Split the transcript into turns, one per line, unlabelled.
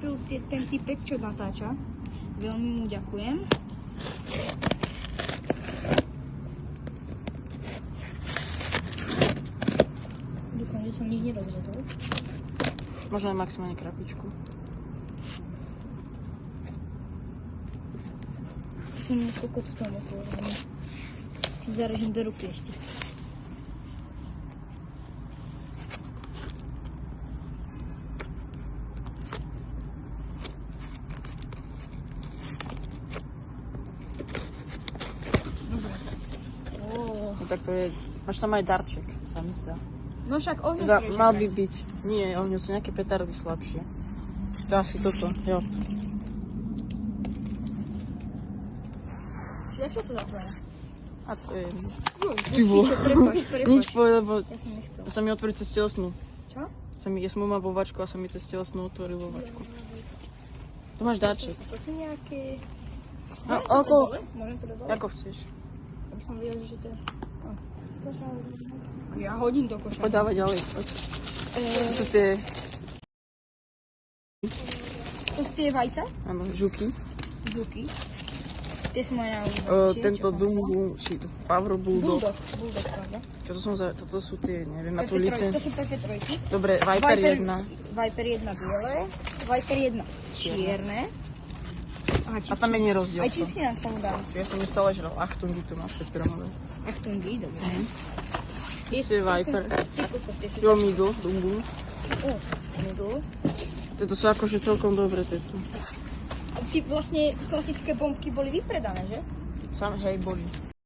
kúpil ten typek, čo natáča. Veľmi mu ďakujem. Dúfam, že som nič nerozrezal.
Možno aj maximálne krabičku.
Som mi kokot v tom otvorený. Si zarežím do ruky ešte. Dobre.
No tak to je, máš tam aj darček, sa mi zdá.
No však ohňo
Mal by byť. Nie, ohňo sú nejaké petardy slabšie. To asi toto, jo.
Jak sa to zatvára?
A to je...
Prepáč.
Nič povedal, lebo
Ja som nechcel.
sa mi otvorí cez telesnú.
Čo?
Ja som mal vovačku a sa mi cez telesnú otvoril vovačku. Tu máš darček.
To sú nejaké...
No,
Môžem to
ako...
dole? Môžem to dole?
Ako chceš.
Aby som videl, že to je... Ja hodím do koša.
Poď dávaj ďalej, poď. To sú tie,
To sú tie vajce?
áno, žuky.
Žuky. Tie sú moje najobľúbenejšie.
Tento Dumbu, či Pavro Bulldog.
Bulldog, pravda?
Toto sú tie, neviem, na tú
PP3,
licenciu.
to sú PP3.
Dobre, Viper 1.
Viper 1 biele, Viper 1 čierne.
A tam je nerozdiel.
Aj čipsy nám k tomu dám.
Ja som stále žral Achtungy, to má 5 gramové.
Achtungy, dobre.
To je Viper.
Ty
Jo, Middle, Dumbu.
Middle.
Tieto sú akože celkom dobre, tieto.
Ty vlastne klasické bombky boli vypredané, že?
Hej, boli.